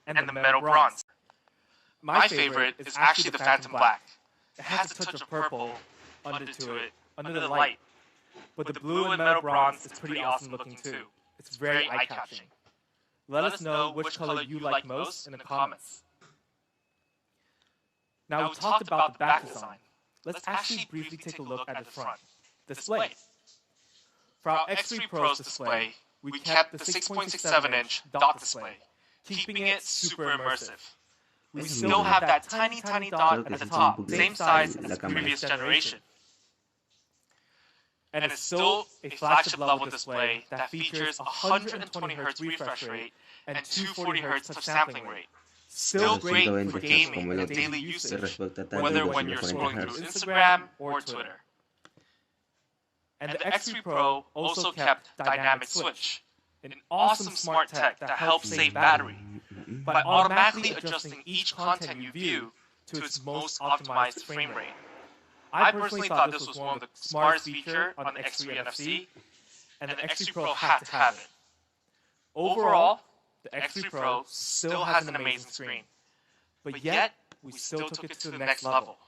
and the metal bronze. My favorite is actually the phantom black. It has a touch of purple under the light. But the blue and metal bronze is pretty awesome looking too. It's very eye-catching. Let us know which color you like most in the comments. Now we talked about the back design. Let's actually briefly take a look at the front display. For our X3 Pro's display, we kept the 6.67-inch dot display, keeping it super immersive. We still have that tiny dot at the top, same size as the previous generation. And it's still a flagship level display that features 120Hz refresh rate and 240Hz touch sampling rate. Still great for gaming and daily usage, whether when you're scrolling through Instagram or Twitter. And the X3 Pro also kept Dynamic Switch, an awesome smart tech that helps save battery by automatically adjusting each content you view to its most optimized frame rate. I personally thought this was one of the smartest features on the X3 NFC, and the X3 Pro had to have it. Overall, the X3 Pro still has an amazing screen, but yet we still took it to the next level.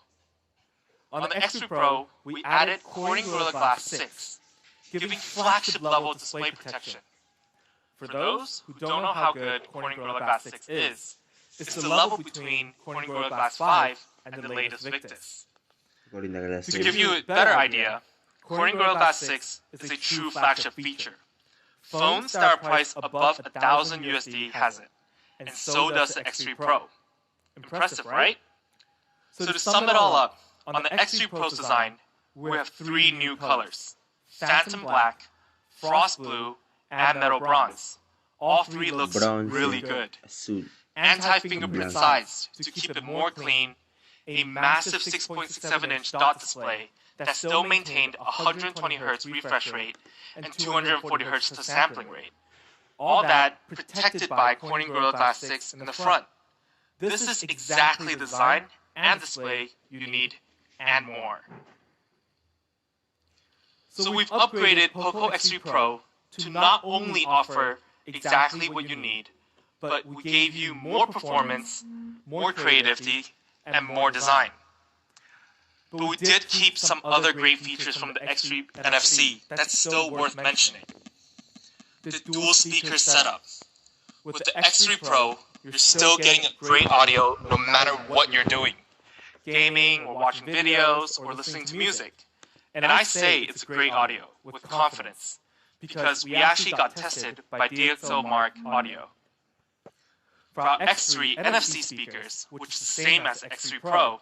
On the X3 Pro, we added Corning Gorilla Glass 6, giving flagship level display protection. For those who don't know how good Corning Gorilla Glass 6 is, it's the level between Corning Gorilla Glass 5 and the latest Victus. To give you a better idea, Corning Gorilla Glass 6 is a true flagship feature. Phones that are priced above $1,000 USD has it, and so does the X3 Pro. Impressive, right? So to sum it all up, on the X3 Pro's design, we have 3 new colors: Phantom Black, Frost Blue, and Metal Bronze. All 3 look really good. Anti-fingerprint sides to keep it more clean, a massive 6.67-inch dot display that still maintained 120Hz refresh rate and 240Hz touch sampling rate. All that protected by Corning Gorilla Glass 6 in the front. This is exactly the design and display you need and more. So we've upgraded Poco X3 Pro to not only offer exactly what you need, but we gave you more performance, more creativity, and more design. But we did keep some other great features from the X3 NFC that's still worth mentioning. The dual speaker setup. With the X3 Pro, you're still getting a great audio no matter what you're doing. Gaming, or watching videos, or listening to music. And I say it's great audio, with confidence, because we actually got tested by DxOMark Audio. For our X3 NFC speakers, which is the same as X3 Pro,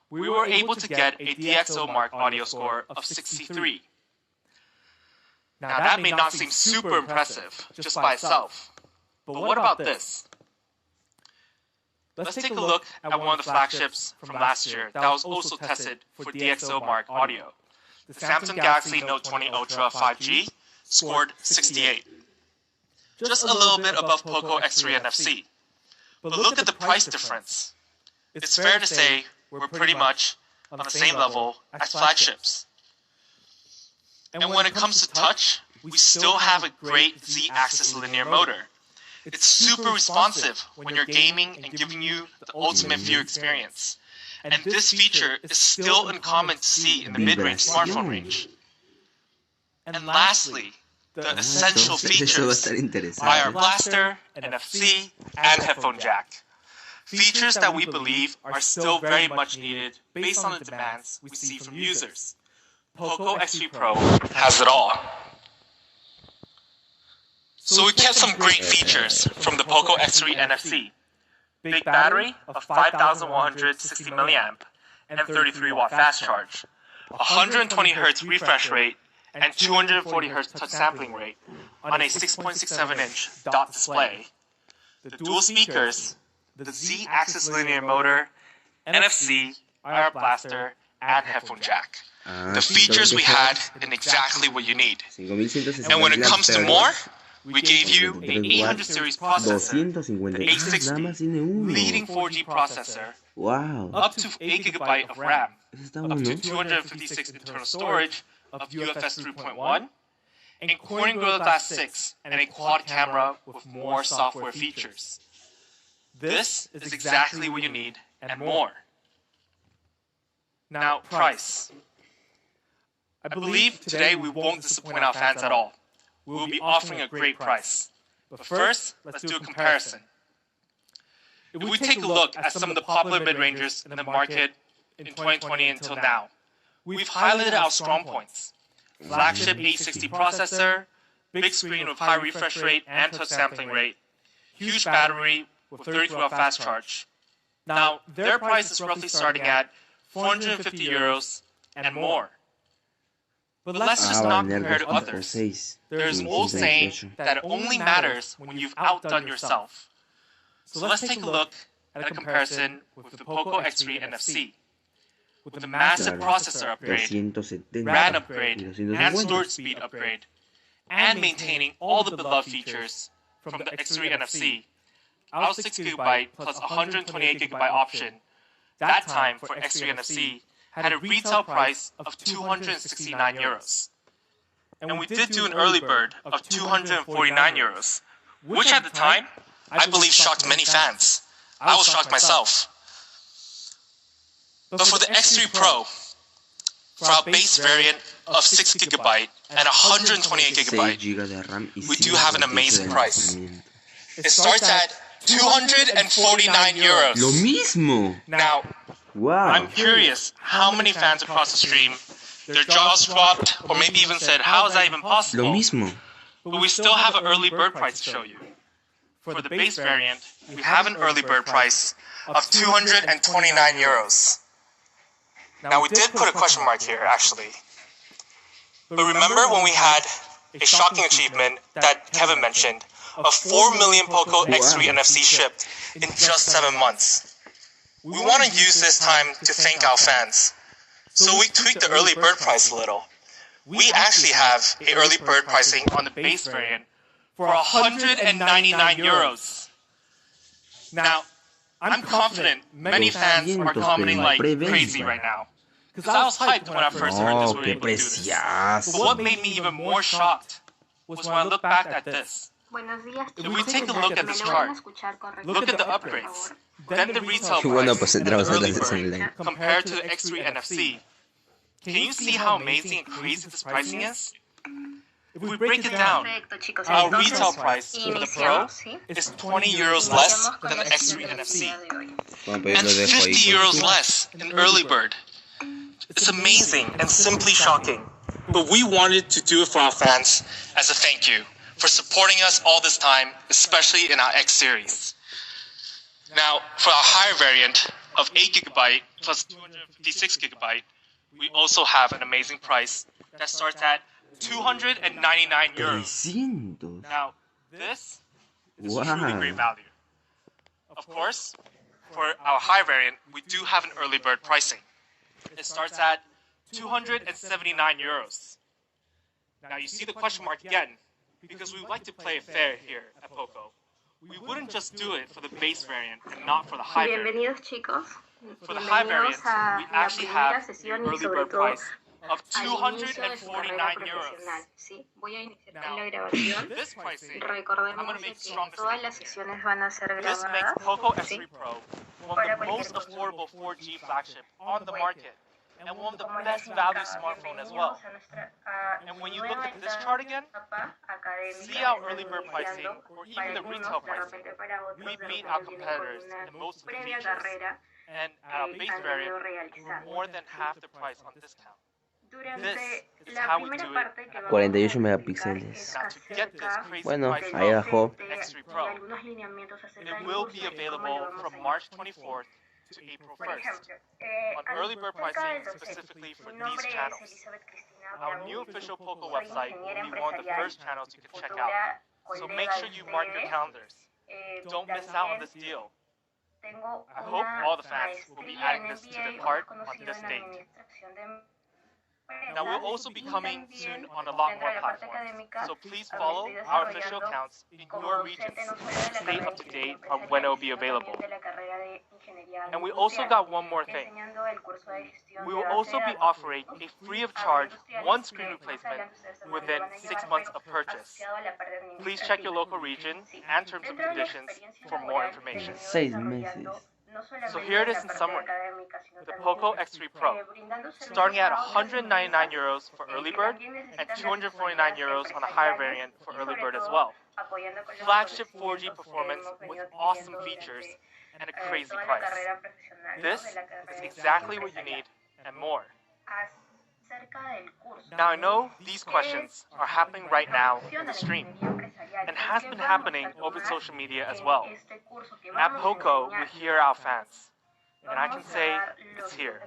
we were able to get a DxOMark audio score of 63. Now that may not seem super impressive just by itself, but what about this? Let's take a look at one of the flagships from last year that was also tested for DxOMark Audio. The Samsung Galaxy Note 20 Ultra 5G scored 68. Just a little bit above Poco X3 NFC. But look at the price difference. It's fair to say we're pretty much on the same level as flagships. And when it comes to touch, we still have a great Z-axis linear motor. It's super responsive when you're gaming and giving you the ultimate view experience. And this feature is still uncommon to see in the mid-range smartphone range. And lastly, the essential features: IR blaster, NFC, and headphone jack. Features that we believe are still very much needed based on the demands we see from users. Poco X3 Pro has it all. So we kept some great features from the Poco X3 NFC. Big battery of 5,160 mAh and 33 watt fast charge, 120Hz refresh rate, and 240Hz touch sampling rate on a 6.67-inch dot display. The dual speakers, the Z-axis linear motor, NFC, IR blaster, and headphone jack. The features we had in exactly what you need. And when it comes to more, we gave you an 800 series processor, the A60, leading 4G processor, up to 8 GB of RAM, up to 256 internal storage of UFS 3.1, and Corning Gorilla Glass 6 and a quad camera with more software features. This is exactly what you need and more. Now, price. I believe today we won't disappoint our fans at all. We will be offering a great price. But first, let's do a comparison. If we take a look at some of the popular mid-rangers in the market in 2020 until now, we've highlighted our strong points. Flagship 860 processor, big screen with high refresh rate and touch sampling rate, huge battery with 32-watt fast charge. Now, their price is roughly starting at 450 euros and more. But let's just not compare to others. There is an old saying that it only matters when you've outdone yourself. So let's take a look at a comparison with the Poco X3 NFC. With a massive processor upgrade, RAM upgrade, and storage speed upgrade, and maintaining all the beloved features from the X3 NFC, our 6GB plus 128GB option, that time for X3 NFC, had a retail price of 269 euros. And we did do an early bird of 249 euros, which at the time, I believe shocked many fans. I was shocked myself. But for the X3 Pro, for our base variant of 6GB and 128GB, we do have an amazing price. It starts at 249 euros. Lo mismo. Now, Wow. I'm curious how many fans across the stream, their jaws dropped, or maybe even said, how is that even possible? Lo mismo. But we still have an early bird price to show you. For the base variant, we have an early bird price of 229 euros. Now, we did put a question mark here, actually. But remember when we had a shocking achievement that Kevin mentioned of 4 million Poco X3 NFC shipped in just 7 months? We want to use this time to thank our fans. So we tweaked the early bird price a little. We actually have an early bird pricing on the base variant for 199 euros. Now, I'm confident many fans are commenting like crazy right now. Because I was hyped when I first heard this we were able to do this. But what made me even more shocked was when I look back at this. If we take a look at this chart, look at the upgrades, then the retail price and the early bird compared to the X3 NFC. Can you see how amazing and crazy this pricing is? If we break it down, our retail price for the Pro is 20 euros less than the X3 NFC, and 50 euros less in early bird. It's amazing and simply shocking, but we wanted to do it for our fans as a thank you for supporting us all this time, especially in our X series. Now, for our higher variant of 8GB plus 256GB, we also have an amazing price that starts at 299 euros. Now, this is truly great value. Of course, for our high variant, we do have an early bird pricing. It starts at 279 euros. Now, you see the question mark again, because we like to play it fair here at Poco. We wouldn't just do it for the base variant and not for the high variant. For the high variant, we actually have the early bird price of 249 euros. Now, this pricing, I'm going to make strong distinction here. This makes Poco S3 Pro one of the most affordable 4G flagship on the market, and one of the best value smartphone as well. And when you look at this chart again, see our early bird pricing, or even the retail pricing, we beat our competitors in most of the features. And at our base variant, we're more than half the price on discount. This is how we do it. 48 megapíxeles. Now, to get this crazy Bueno, price ahí abajo. X3 Pro, it will be available from March 24th to April 1st. On early bird pricing specifically for these channels. Our new official Poco website will be one of the first channels you can check out. So make sure you mark your calendars. Don't miss out on this deal. I hope all the fans will be adding this to their cart on this date. Now, we'll also be coming soon on a lot more platforms, so please follow our official accounts in your regions to stay up to date on when it will be available. And we also got one more thing. We will also be offering a free of charge one-screen replacement within 6 months of purchase. Please check your local region and terms and conditions for more information. 6 meses. So here it is in summary. The Poco X3 Pro, starting at €199 for early bird and €249 on a higher variant for early bird as well. Flagship 4G performance with awesome features and a crazy price. This is exactly what you need and more. Now I know these questions are happening right now in the stream and has been happening over social media as well. At Poco, we hear our fans, and I can say it's here.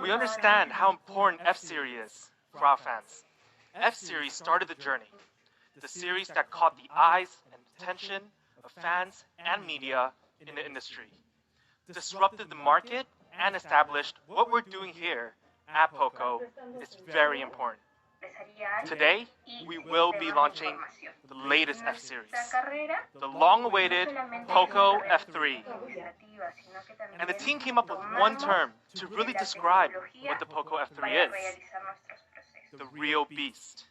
We understand how important F-Series is for our fans. F-Series started the journey, the series that caught the eyes and attention of fans and media in the industry, disrupted the market, and established what we're doing here at Poco is very important. Today, we will be launching the latest F-Series, the long-awaited Poco F3. And the team came up with one term to really describe what the Poco F3 is: the real beast.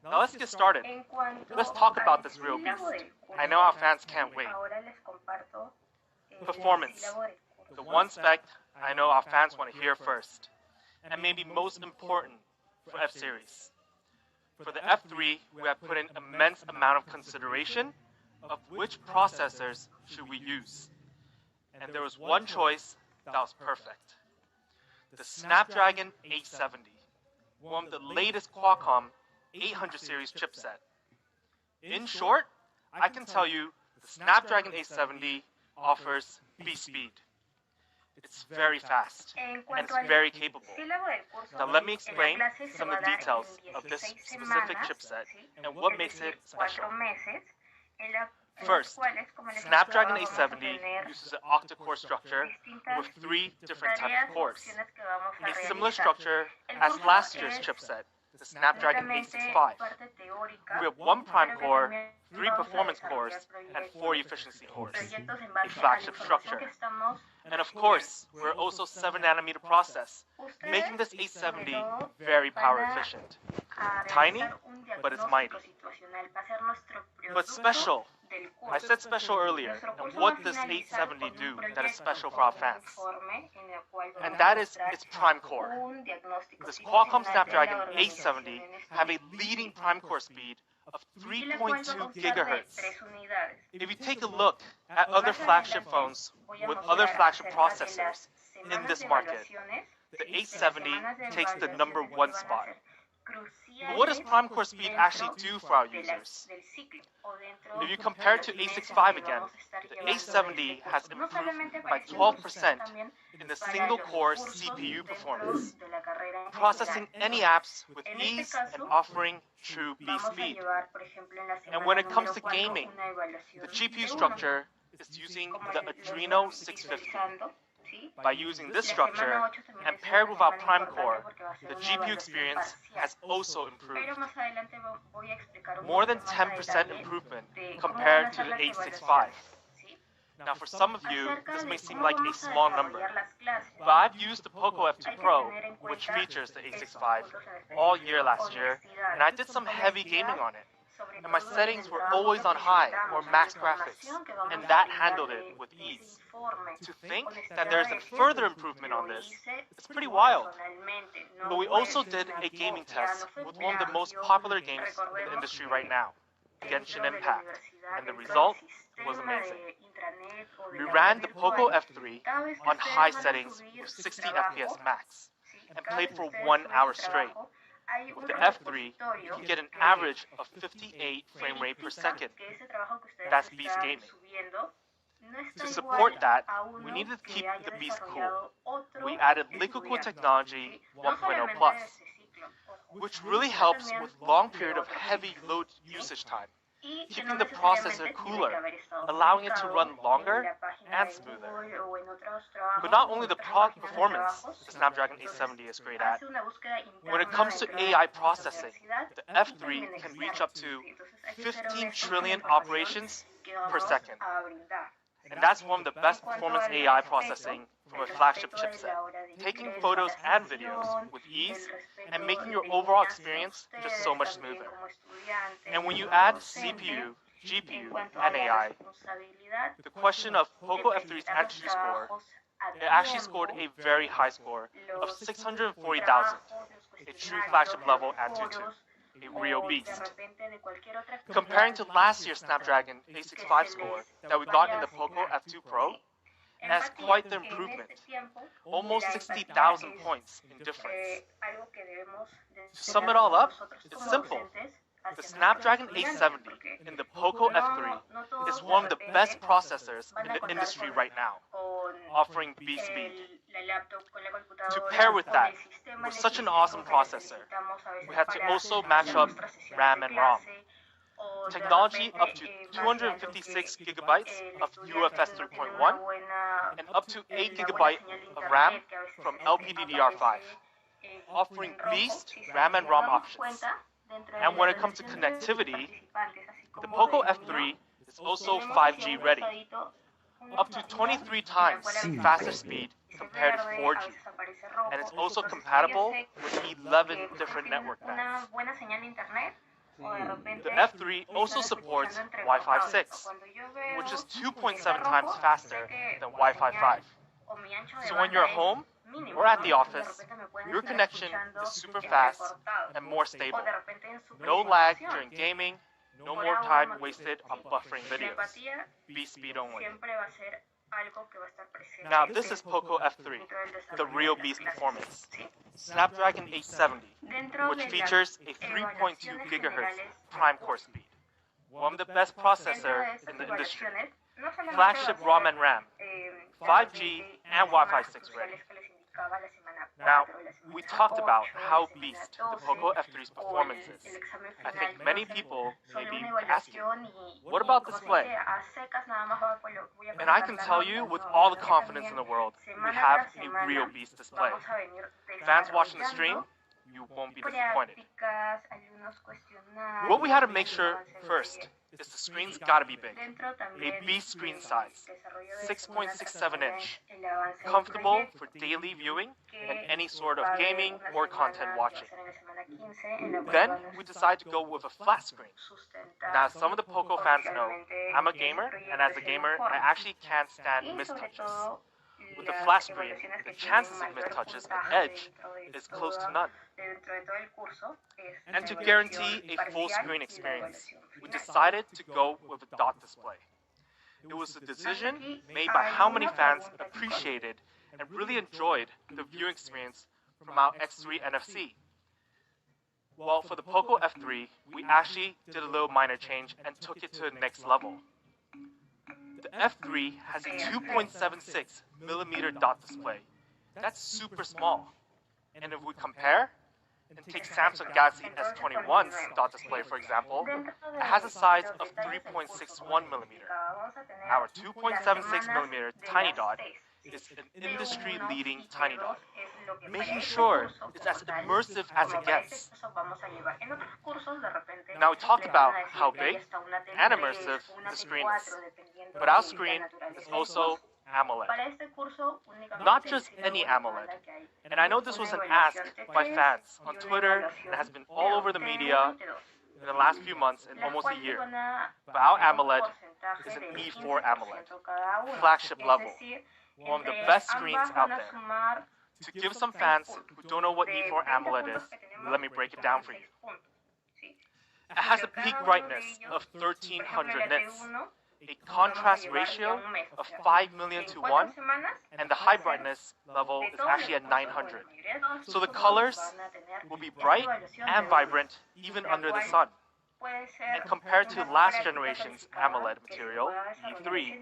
Now let's get started. Let's talk about this real beast. I know our fans can't wait. Performance, the one spec I know our fans want to hear first, and maybe most important for F-Series. For the F3, we have put in immense amount of consideration of which processors should we use. And there was one choice that was perfect: the Snapdragon 870, one of the latest Qualcomm 800 series chipset. In short, I can tell you the Snapdragon 870 offers beast speed. It's very fast, and it's very capable. Now let me explain some of the details of this specific chipset and what makes it special. First, Snapdragon 870 uses an octa-core structure with 3 different types of cores, a similar structure as last year's chipset, the Snapdragon 865. We have 1 prime core, 3 performance cores, and 4 efficiency cores, a flagship structure. And of course, we're also 7nm process, making this 870 very power efficient. Tiny, but it's mighty. But special. I said special earlier, and what does 870 do that is special for our fans? And that is its prime core. This Qualcomm Snapdragon 870 have a leading prime core speed of 3.2 gigahertz. If you take a look at other flagship phones with other flagship processors in this market, the 870 takes the #1 spot. But what does prime core speed actually do for our users? If you compare it to 865 again, the 870 has improved by 12% in the single-core CPU performance, processing any apps with ease and offering true beast speed. And when it comes to gaming, the GPU structure is using the Adreno 650. By using this structure and paired with our prime core, the GPU experience has also improved. More than 10% improvement compared to the 865. Now for some of you, this may seem like a small number, but I've used the Poco F2 Pro, which features the 865, all year last year, and I did some heavy gaming on it. And my settings were always on high or max graphics, and that handled it with ease. To think that there's a further improvement on this, it's pretty wild. But we also did a gaming test with one of the most popular games in the industry right now, Genshin Impact, and the result was amazing. We ran the Poco F3 on high settings with 60 FPS max, and played for 1 hour straight. With the F3, you can get an average of 58 frame rate per second. That's beast gaming. To support that, we needed to keep the beast cool. We added liquid cool technology 1.0 plus, which really helps with long period of heavy load usage time, keeping the processor cooler, allowing it to run longer and smoother. But not only the performance the Snapdragon 870 is great at, when it comes to AI processing, the F3 can reach up to 15 trillion operations per second. And that's one of the best performance AI processing from a flagship chipset, taking photos and videos with ease and making your overall experience just so much smoother. And when you add CPU, GPU, and AI, the question of Poco F3's entry score, it actually scored a very high score of 640,000, a true flagship level Antutu, a real beast. Comparing to last year's Snapdragon 865 score that we got in the Poco F2 Pro, that's quite the improvement, almost 60,000 points in difference. To sum it all up, it's simple. The Snapdragon 870 in the Poco F3 is one of the best processors in the industry right now, offering beast speed. To pair with that, with such an awesome processor, we had to also match up RAM and ROM. Technology up to 256 gigabytes of UFS 3.1 and up to 8 gigabytes of RAM from LPDDR5, offering beast RAM and ROM options. And when it comes to connectivity, the Poco F3 is also 5G ready, up to 23 times faster speed compared to 4G, and it's also compatible with 11 different network bands. The F3 also supports Wi-Fi 6, which is 2.7 times faster than Wi-Fi 5. So when you're at home or at the office, your connection is super fast and more stable. No lag during gaming, no more time wasted on buffering videos. Beast speed only. Now this is Poco F3, the real beast performance. Snapdragon 870, which features a 3.2 GHz prime core speed. One of the best processors in the industry. Flagship ROM and RAM, 5G and Wi-Fi 6 ready. Now, we talked about how beast the Poco F3's performance is. I think many people may be asking, what about display? And I can tell you with all the confidence in the world, we have a real beast display. Fans watching the stream, you won't be disappointed. What we had to make sure first is the screen's gotta be big. A beast screen size, 6.67 inch, comfortable for daily viewing and any sort of gaming or content watching. Then we decided to go with a flat screen. Now some of the Poco fans know, I'm a gamer, and as a gamer, I actually can't stand mistouches. With a flat screen, the chances of mistouches and edge is close to none. And to guarantee a full screen experience, we decided to go with a dot display. It was a decision made by how many fans appreciated and really enjoyed the viewing experience from our X3 NFC. Well, for the Poco F3, we actually did a little minor change and took it to the next level. The F3 has a 2.76 millimeter dot display. That's super small. And if we compare, and take Samsung Galaxy S21's dot display for example, it has a size of 3.61 millimeter. Our 2.76 millimeter tiny dot is an industry-leading tiny dot, making sure it's as immersive as it gets. Now we talked about how big and immersive the screen is, but our screen is also AMOLED. Not just any AMOLED. And I know this was an ask by fans on Twitter and has been all over the media in the last few months and almost a year. But our AMOLED is an E4 AMOLED, flagship level, one of the best screens out there. To give some fans who don't know what E4 AMOLED is, let me break it down for you. It has a peak brightness of 1300 nits, a contrast ratio of 5 million to 1, and the high brightness level is actually at 900. So the colors will be bright and vibrant even under the sun. And compared to last generation's AMOLED material, E3,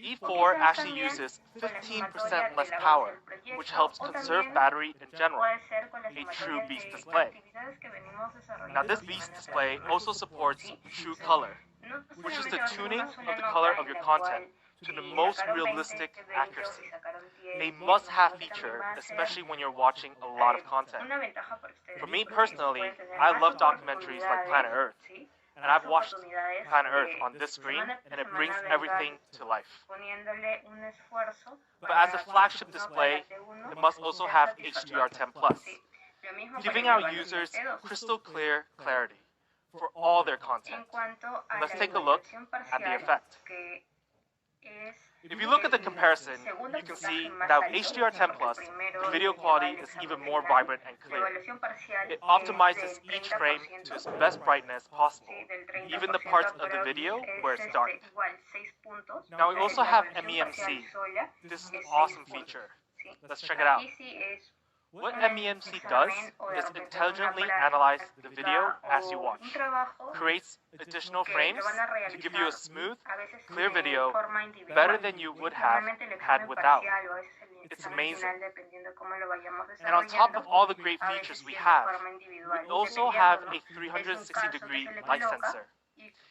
E4 actually uses 15% less power, which helps conserve battery in general, a true beast display. Now this beast display also supports true color, which is the tuning of the color of your content to the most realistic accuracy. A must-have feature, especially when you're watching a lot of content. For me personally, I love documentaries like Planet Earth, And I've watched Planet Earth on this screen, and it brings everything to life. But as a flagship display, it must also have HDR10+, giving our users crystal clear clarity for all their content. Let's take a look at the effect. If you look at the comparison, you can see that with HDR10+, the video quality is even more vibrant and clear. It optimizes each frame to its best brightness possible, even the parts of the video where it's dark. Now we also have MEMC. This is an awesome feature. Let's check it out. What MEMC does is intelligently analyze the video as you watch, creates additional frames to give you a smooth, clear video better than you would have had without. It's amazing. And on top of all the great features we have, we also have a 360-degree light sensor.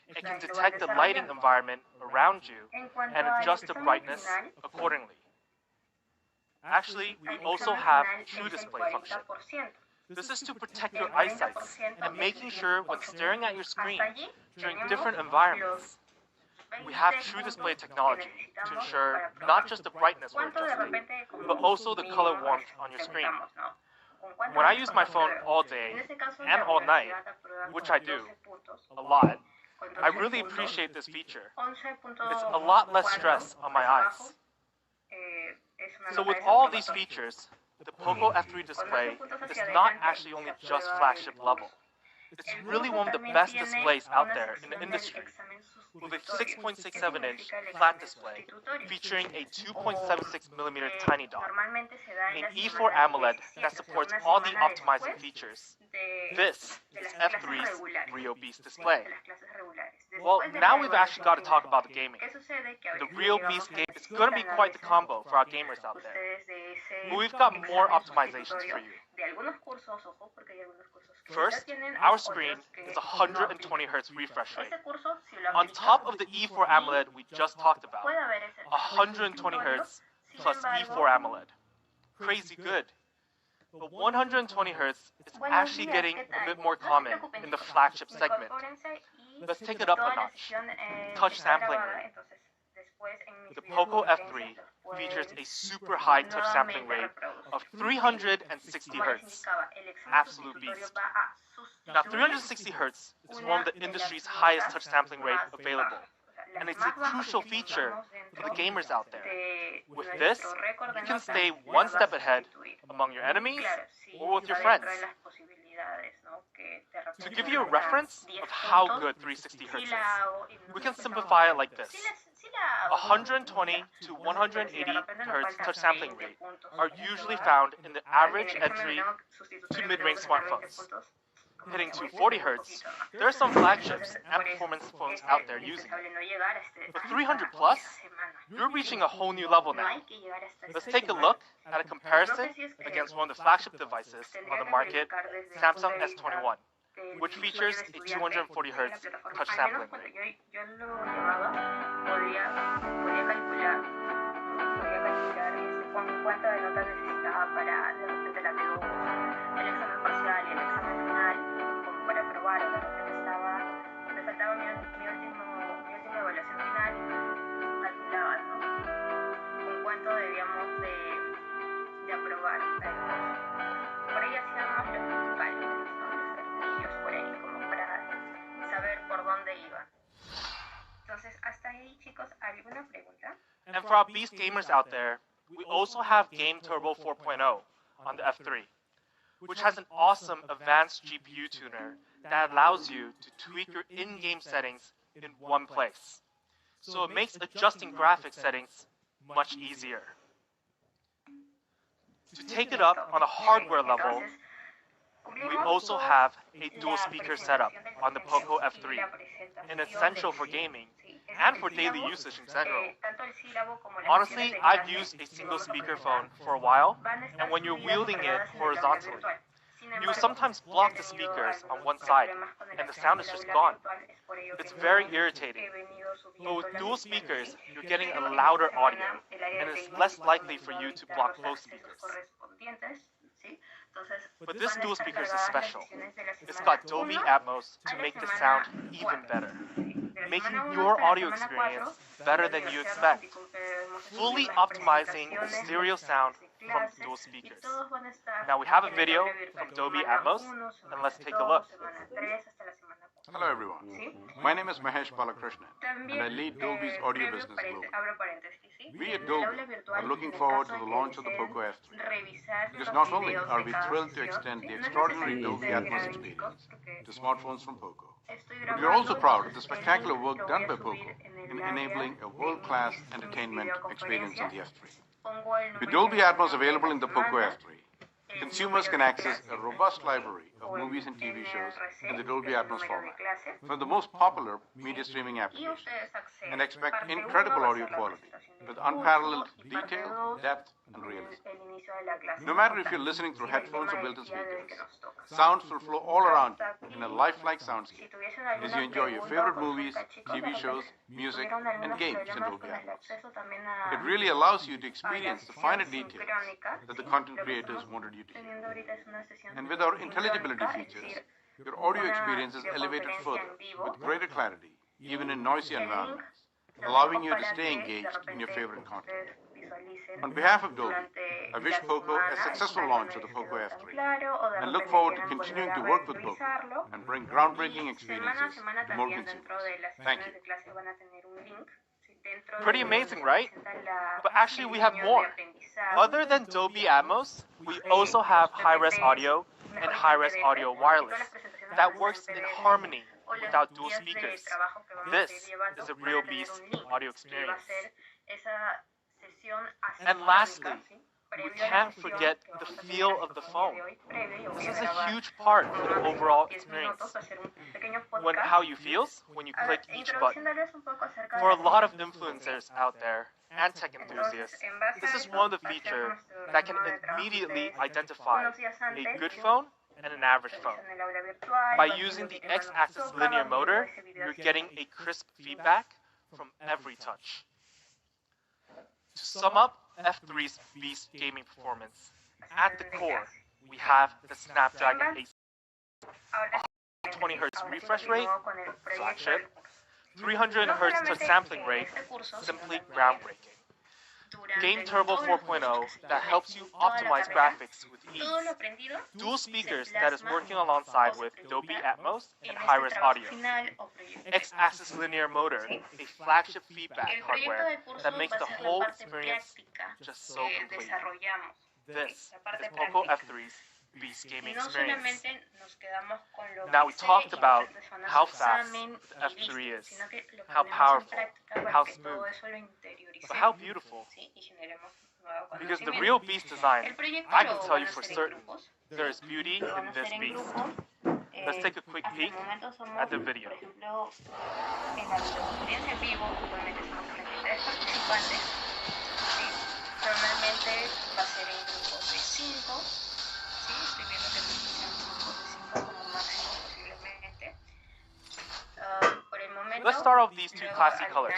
It can detect the lighting environment around you and adjust the brightness accordingly. Actually, we also have True Display function. This is to protect your eyesight and making sure when staring at your screen during different environments. We have True Display technology to ensure not just the brightness we're adjusting, but also the color warmth on your screen. When I use my phone all day and all night, which I do a lot, I really appreciate this feature. It's a lot less stress on my eyes. So with all these features, the Poco F3 display is not actually only just flagship level. It's really one of the best displays out there in the industry, with a 6.67-inch flat display featuring a 2.76mm tiny dot, an E4 AMOLED that supports all the optimizing features. This is F3's Real Beast display. Well, now we've actually got to talk about the gaming. The Real Beast game is going to be quite the combo for our gamers out there. But we've got more optimizations for you. First, our screen is 120Hz refresh rate. On top of the E4 AMOLED we just talked about, 120Hz plus E4 AMOLED. Crazy good. But 120Hz is actually getting a bit more common in the flagship segment. Let's take it up a notch. Touch sampling rate. The Poco F3 features a super high touch sampling rate of 360 Hz. Absolute beast. Now 360 Hz is one of the industry's highest touch sampling rate available, and it's a crucial feature for the gamers out there. With this, you can stay one step ahead among your enemies or with your friends. To give you a reference of how good 360 Hz is, we can simplify it like this. 120 to 180 Hz touch sampling rate are usually found in the average entry to mid-range smartphones. Hitting 240 Hz, there are some flagships and performance phones out there using it. But 300 plus, you're reaching a whole new level now. Let's take a look at a comparison against one of the flagship devices on the market, Samsung S21, which features a 240 Hz touch sampling rate. Cuánto de notas necesitaba para de repente la TU, el examen parcial y el examen final, como para probar, de repente me faltaba mi última evaluación final, calculaba, ¿no? Con cuánto debíamos de aprobar el curso. Por ahí hacíamos los cálculos, ¿no? Los cerquillos por ahí, como para saber por dónde iba. Entonces, hasta ahí, chicos, ¿alguna pregunta? And for our beast gamers out there, we also have Game Turbo 4.0 on the F3, which has an awesome advanced GPU tuner that allows you to tweak your in-game settings in one place. So it makes adjusting graphics settings much easier. To take it up on a hardware level, we also have a dual speaker setup on the Poco F3, an essential for gaming and for daily usage in general. Honestly, I've used a single speaker phone for a while, and when you're wielding it horizontally, you sometimes block the speakers on one side, and the sound is just gone. It's very irritating. But with dual speakers, you're getting a louder audio, and it's less likely for you to block both speakers. But this dual speaker is special. It's got Dolby Atmos to make the sound even better, making your audio experience better than you expect, fully optimizing the stereo sound from dual speakers. Now we have a video from Dolby Atmos, and let's take a look. Hello everyone, my name is Mahesh Balakrishnan and I lead Dolby's audio business globally. We at Dolby are looking forward to the launch of the Poco F3 because not only are we thrilled to extend the extraordinary Dolby Atmos experience to smartphones from Poco, but we are also proud of the spectacular work done by Poco in enabling a world-class entertainment experience on the F3. With Dolby Atmos available in the Poco F3, consumers can access a robust library of movies and TV shows in the Dolby Atmos format from the most popular media streaming applications and expect incredible audio quality with unparalleled detail, depth, and realism. No matter if you're listening through headphones or built-in speakers, sounds will flow all around you in a lifelike soundscape as you enjoy your favorite movies, TV shows, music, and games in Dolby Atmos. It really allows you to experience the finer details that the content creators wanted you to hear. And with our intelligibility features, your audio experience is elevated further with greater clarity, even in noisy environments, allowing you to stay engaged in your favorite content. On behalf of Dolby, I wish Poco a successful launch of the Poco F3 and look forward to continuing to work with Poco and bring groundbreaking experiences to more consumers. Thank you. Pretty amazing, right? But actually we have more. Other than Dolby Atmos, we also have high-res audio and high-res audio wireless that works in harmony without dual speakers. This is a real beast audio experience. And lastly, we can't forget the feel of the phone. This is a huge part of the overall experience. How you feel when you click each button. For a lot of influencers out there and tech enthusiasts, this is one of the features that can immediately identify a good phone and an average phone. By using the X-axis linear motor, you're getting a crisp feedback from every touch. To sum up F3's beast gaming performance, at the core, we have the Snapdragon 820 Hz refresh rate, flagship, 300 Hz touch sampling rate, simply groundbreaking. Game Turbo 4.0 that helps you optimize graphics with ease. Dual speakers that is working alongside with Dolby Atmos and high-res audio. X-axis linear motor, a flagship feedback hardware that makes the whole experience just so complete. This is Poco F3's beast gaming experience. Now we talked about how fast the F3 is, how powerful, how smooth, but how beautiful. Because the real beast design, I can tell you for certain, there is beauty in this beast. Let's take a quick peek at the video. Let's start off these two classy colors.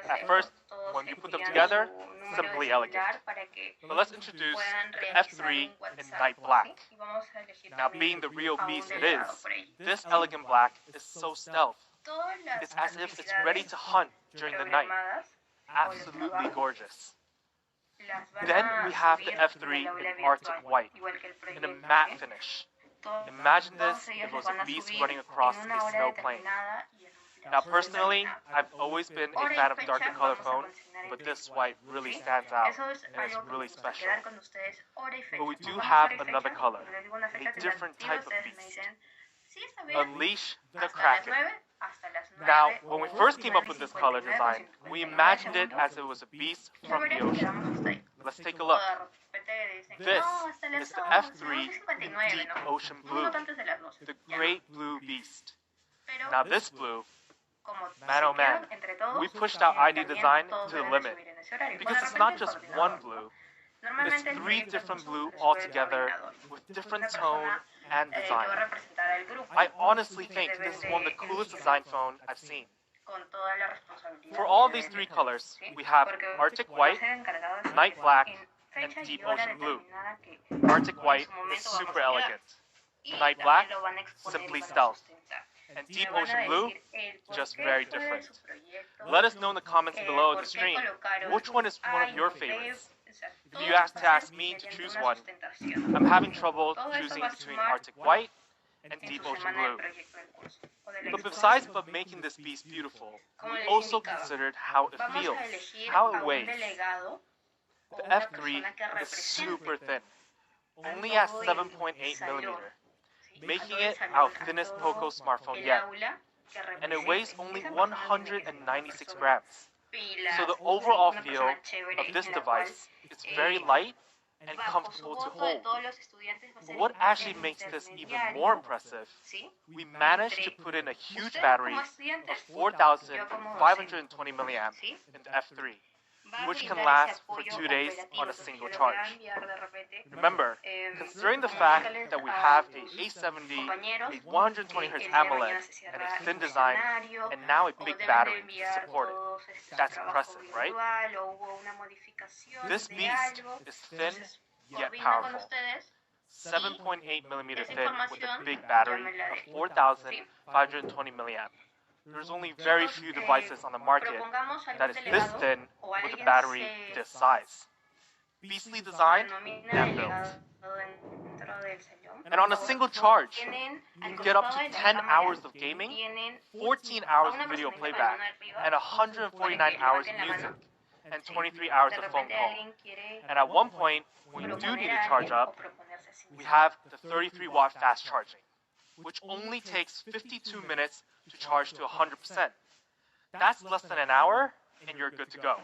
At first, when you put them together, simply elegant. But let's introduce the F3 in night black. Now being the real beast it is, this elegant black is so stealth. It's as if it's ready to hunt during the night. Absolutely gorgeous. Then we have the F3 in Arctic white, in a matte finish. Imagine this if it was a beast running across a snow plain. Now personally, I've always been a fan of darker color phones, but this white really stands out and is really special. But we do have another color, a different type of beast. Unleash the Kraken. Now, when we first came up with this color design, we imagined it as it was a beast from the ocean. Let's take a look. This is the F3 in deep ocean blue, the great blue beast. Now this blue, man oh man, we pushed our ID design to the limit, because it's not just one blue, it's 3 different blue altogether with different tone and design. I honestly think this is one of the coolest design phones I've seen. For all these 3 colors, we have Arctic white, night black, and deep ocean blue. Arctic white is super elegant. Night black, simply stealth. And deep ocean blue, just very different. Let us know in the comments below in the stream, which one is one of your favorites? If you ask me to choose one, I'm having trouble choosing between Arctic white and deep ocean blue. But besides making this beast beautiful, we also considered how it feels, how it weighs. The F3 is super thin, only at 7.8 millimeter, making it our thinnest Poco smartphone yet, and it weighs only 196 grams. So the overall feel of this device is very light and comfortable to hold. But what actually makes this even more impressive, we managed to put in a huge battery of 4,520 milliamps in the F3, which can last for 2 days on a single charge. Remember, considering the fact that we have a A70, a 120Hz AMOLED, and a thin design, and now a big battery to support it, that's impressive, right? This beast is thin yet powerful. 7.8 millimeter thin with a big battery of 4,520 milliamps. There's only very few devices on the market that is this thin with a battery this size. Beastly design and build. And on a single charge, you can get up to 10 hours of gaming, 14 hours of video playback, and 149 hours of music, and 23 hours of phone call. And at one point, when you do need to charge up, we have the 33-watt fast charging, which only takes 52 minutes to charge to 100%. That's less than an hour, and you're good to go.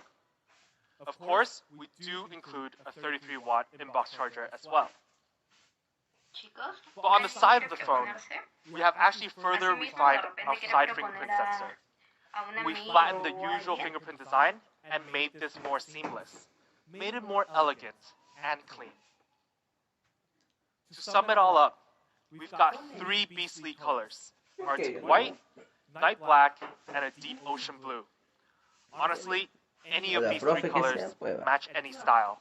Of course, we do include a 33-watt inbox charger as well. But on the side of the phone, we have actually further refined our side fingerprint sensor. We flattened the usual fingerprint design and made this more seamless, made it more elegant and clean. To sum it all up, we've got 3 beastly colors: Arctic white, night black, and a deep ocean blue. Honestly, any of these 3 colors match any style.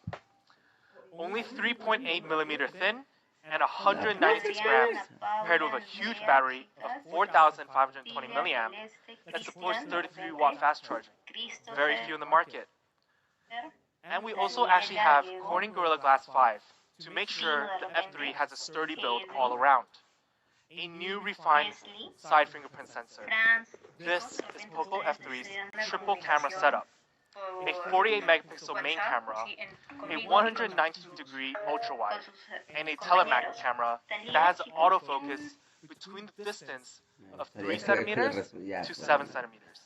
Only 3.8 millimeter thin and 196 grams, paired with a huge battery of 4,520 milliamps that supports 33-watt fast charging. Very few in the market. And we also actually have Corning Gorilla Glass 5 to make sure the F3 has a sturdy build all around. A new refined side fingerprint sensor. This is Poco F3's triple camera setup. A 48 megapixel main camera, a 119-degree ultra-wide, and a telemacro camera that has an autofocus between the distance of 3 centimeters to 7 centimeters,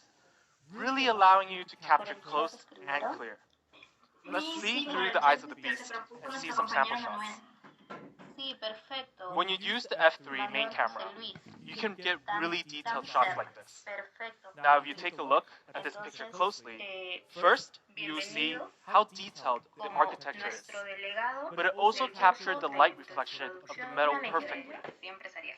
really allowing you to capture close and clear. Let's see through the eyes of the beast and see some sample shots. When you use the F3 main camera, you can get really detailed shots like this. Now if you take a look at this picture closely, first you will see how detailed the architecture is, but it also captured the light reflection of the metal perfectly.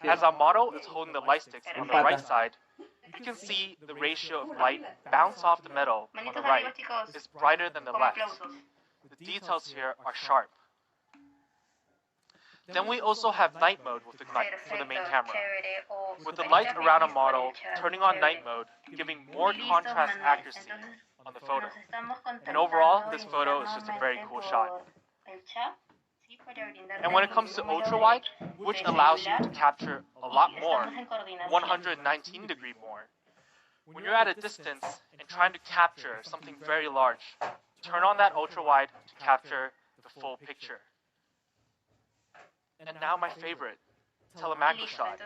As our model is holding the light sticks on the right side, you can see the ratio of light bounce off the metal on the right is brighter than the left. The details here are sharp. Then we also have night mode with for the main camera, with the lights around a model turning on night mode, giving more contrast accuracy on the photo. And overall, this photo is just a very cool shot. And when it comes to ultra-wide, which allows you to capture a lot more, 119 degree more, when you're at a distance and trying to capture something very large, turn on that ultra-wide to capture the full picture. And now my favorite, telemacro shot.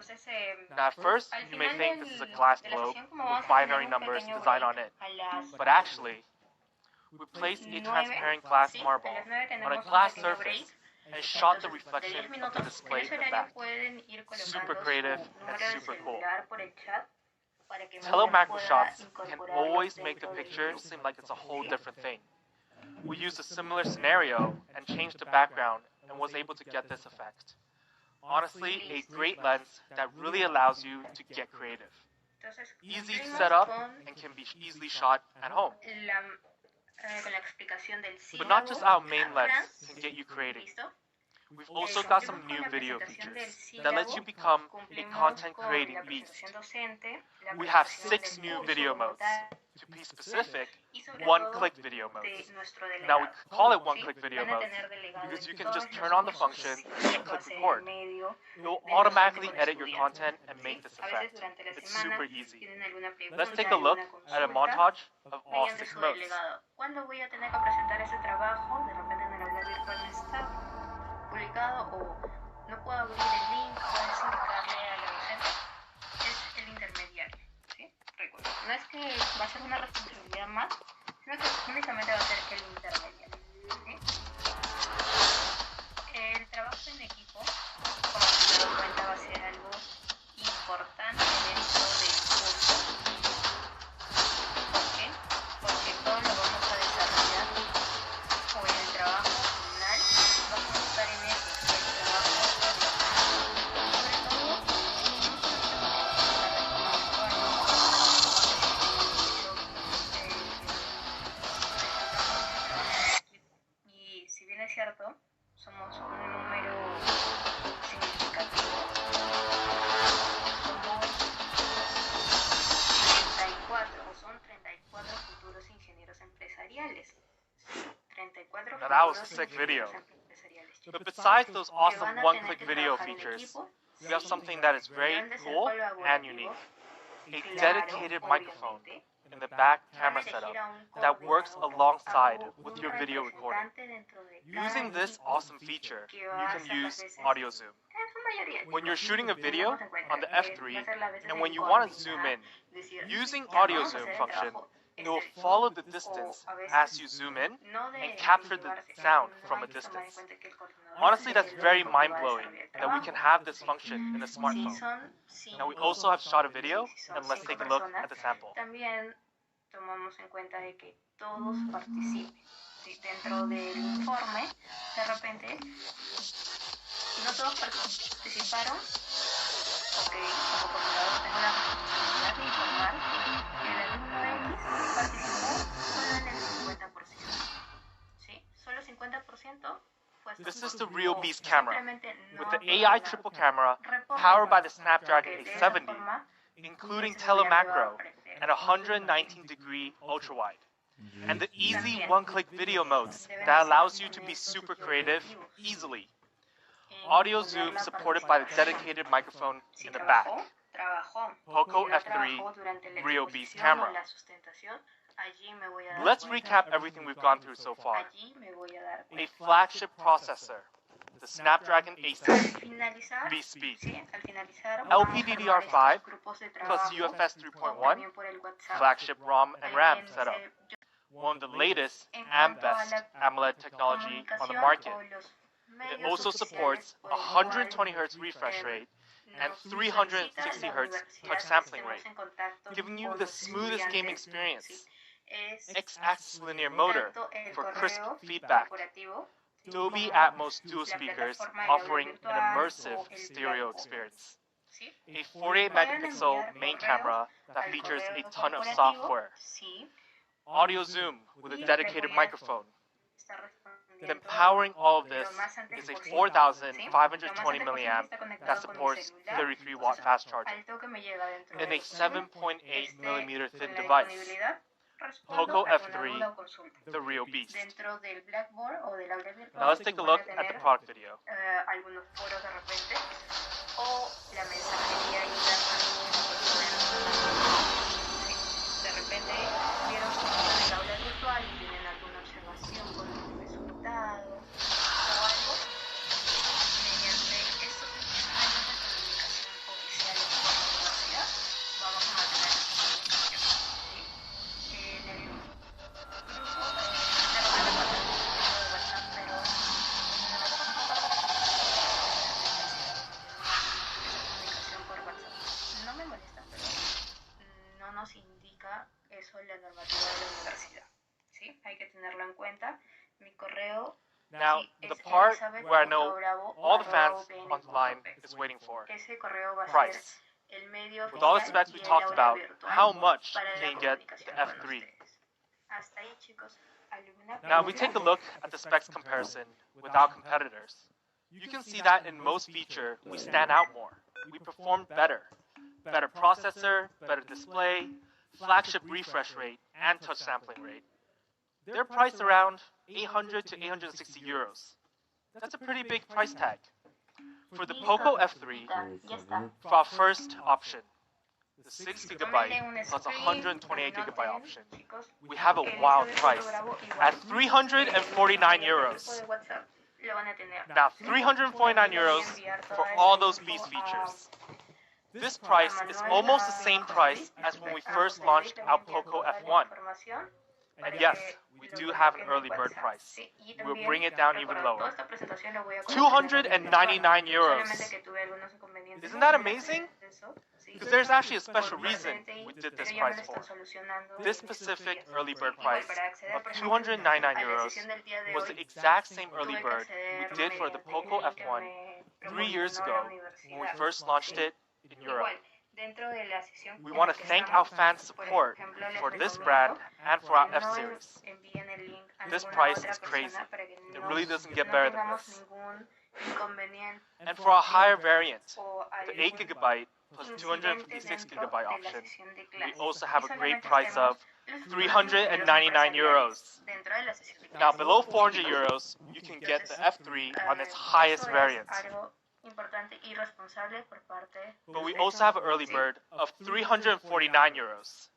Now at first, you may think this is a glass globe with binary numbers designed on it. But actually, we placed a transparent glass marble on a glass surface and shot the reflection of the display in the back. Super creative and super cool. Telemacro shots can always make the picture seem like it's a whole different thing. We used a similar scenario and changed the background and was able to get this effect. Honestly, a great lens that really allows you to get creative. Easy to set up and can be easily shot at home. But not just our main lens can get you creating. We've also got some new video features that lets you become a content creating beast. We have 6 new video modes. To be specific, one-click video modes. Now we call it one-click video modes because you can just turn on the function and click record. It will automatically edit your content and make this effect. It's super easy. Let's take a look at a montage of all 6 modes. Publicado o no puedo abrir el link, puedes indicarle a la docente, es el intermediario, ¿sí? Recuerda, no es que va a ser una responsabilidad más, sino que únicamente va a ser el intermediario, ¿sí? El trabajo en equipo, como se dan cuenta, va a ser algo importante dentro del curso. ¿Por qué? Porque todo lo vamos a desarrollar o en el trabajo final vamos a estar en eso, el trabajo sobre todo y si bien es cierto, somos un número significativo. Son 34 futuros ingenieros empresariales. 34 Now that was a sick video. But besides those awesome one-click video features, we have something that is very cool and unique. A dedicated microphone in the back camera setup that works alongside with your video recording. Using this awesome feature, you can use audio zoom. When you're shooting a video on the F3 and when you want to zoom in, using audio zoom function, it will follow the distance as you zoom in and capture the sound from a distance. Honestly, that's very mind-blowing that we can have this function in a smartphone. Now we also have shot a video, and let's take a look at the sample. Tomamos en cuenta de que todos participen. ¿Sí? Dentro del informe, de repente, no todos participaron. Ok, como coordinador tengo la responsabilidad de informar que el alumno X participó solo en el 50%. ¿Sí? Solo 50% fue así. This is the Real Beast camera, with the AI triple camera powered by the Snapdragon 870, including telemacro and 119-degree ultra-wide, and the easy one-click video modes that allows you to be super creative easily. Audio zoom supported by the dedicated microphone in the back. Poco F3 Real Beast camera. Let's recap everything we've gone through so far. A flagship processor, the Snapdragon 870, Beast speed, LPDDR5 plus UFS 3.1, flagship ROM and RAM setup, one of the latest and best AMOLED technology on the market. It also supports 120Hz refresh rate and 360Hz touch sampling rate, giving you the smoothest game experience. X-axis linear motor for crisp feedback. Dolby Atmos dual speakers offering an immersive stereo experience. A 48-megapixel main camera that features a ton of software. Audio zoom with a dedicated microphone. Then powering all of this is a 4,520 milliamp that supports 33-watt fast charging and a 7.8 millimeter thin device. Poco F3, the Real Beast. Now let's take a look at the product video. Now, the part where I know all the fans on the line is waiting for, price. With all the specs we talked about, how much can you get the F3? Now, if we take a look at the specs comparison with our competitors, you can see that in most feature, we stand out more. We perform better. Better processor, better display, flagship refresh rate, and touch sampling rate. They're priced around 800 to 860 euros. That's a pretty big price tag. For the Poco F3, for our first option, the 6GB plus 128GB option, we have a wild price at 349 euros. Now, 349 euros for all those beast features. This price is almost the same price as when we first launched our Poco F1. And yes, we do have an early bird price. We'll bring it down even lower. 299 euros. Isn't that amazing? Because there's actually a special reason we did this price for. This specific early bird price of 299 euros was the exact same early bird we did for the Poco F1 3 years ago when we first launched it in Europe. We want to thank our fans' support for this brand and for our F-Series. This price is crazy. It really doesn't get better than this. And for our higher variant, the 8GB plus 256GB option, we also have a great price of 399 euros. Now, below 400 euros, you can get the F3 on its highest variant. But we also have an early bird of 349 euros.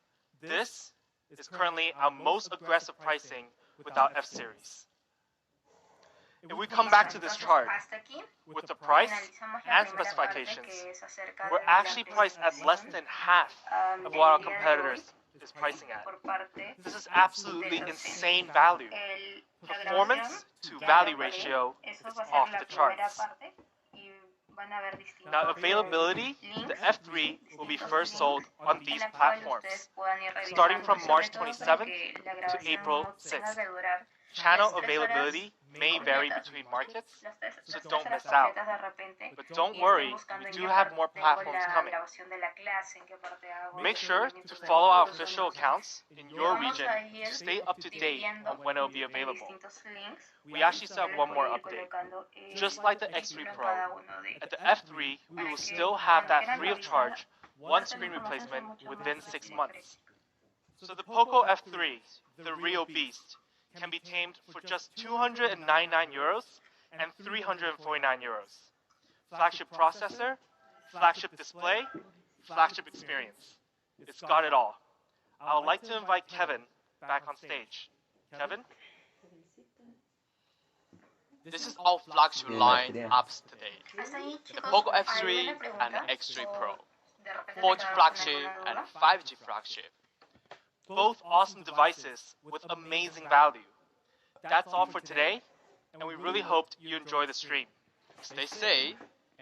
This is currently our most aggressive pricing with our F-Series. If we come back to this chart, with the price and specifications, we're actually priced at less than half of what our competitors is pricing at. This is absolutely insane value. Performance to value ratio is off the charts. Now, availability, the F3 will be first sold on these platforms, starting from March 27th to April 6th. Channel availability may vary between markets, so don't miss out. But don't worry, we do have more platforms coming. Make sure to follow our official accounts in your region to stay up to date on when it will be available. We actually still have one more update. Just like the X3 Pro, at the F3, we will still have that free of charge one screen replacement within 6 months. So the Poco F3, the real beast, can be tamed for just 299 euros and 349 euros. Flagship processor, flagship display, flagship experience. It's got it all. I would like to invite Kevin back on stage. Kevin? This is our flagship line-ups today. The Poco F3 and the X3 Pro. 4G flagship and 5G flagship. Both awesome devices with amazing value. That's all for today, and we really hoped you enjoy the stream. Stay safe,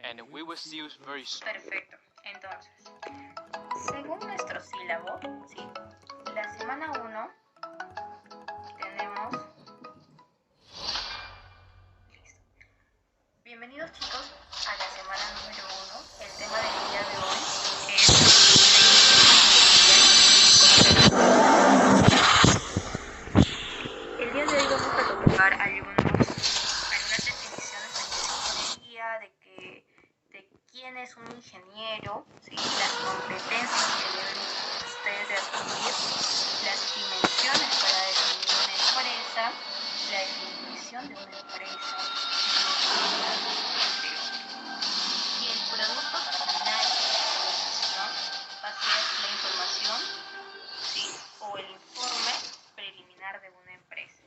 and we will see you very soon. Perfecto. Entonces, según nuestro sílabo, ¿sí? La semana 1 tenemos... Listo. Bienvenidos chicos a la semana número 1. El tema del día de hoy es... El día de hoy vamos a tocar algunas definiciones de ingeniería, de quién es un ingeniero, ¿sí? Las competencias que deben ustedes de adquirir, las dimensiones para definir una empresa, la definición de una empresa, y el producto final de la organización va a ser la información, ¿sí? O el informe preliminar de una empresa.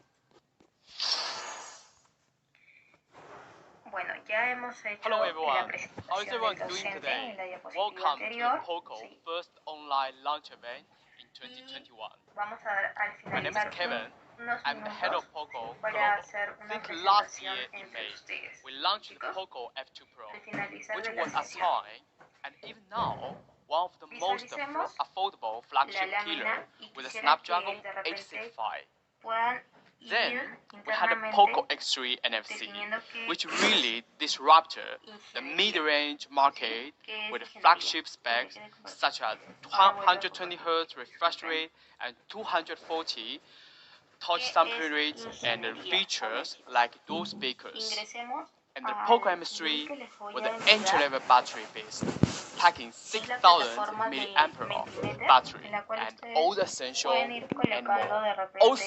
Bueno, ya hemos hecho Hello la everyone, how is presentación everyone del doing docente today? en la diapositiva Welcome to anterior. the Poco Sí. first online launch event in 2021. Vamos a dar al My name is finalizar Kevin. unos I'm the head of minutos Poco para Global. hacer I una think last presentación year in entre May, ustedes. we launched the Chicos, Poco F2 Pro, al finalizar which de la was a sesión, time and even now one of the most visualicemos affordable la flagship killer lámina y with a quisiera que Snapdragon de repente 865. puedan Then ir we had the internamente Poco X3 NFC, definiendo qué which really disrupted the ingeniería, mid-range market qué es with ingeniería, flagship specs que quede claro. such as Ahora vuelvo a 120 Hz refresh rate and 240 touch sampling rates and the features like dual speakers. And the Poco M3 with the entry-level battery base, packing 6,000 mAh battery and all the essential and more. Also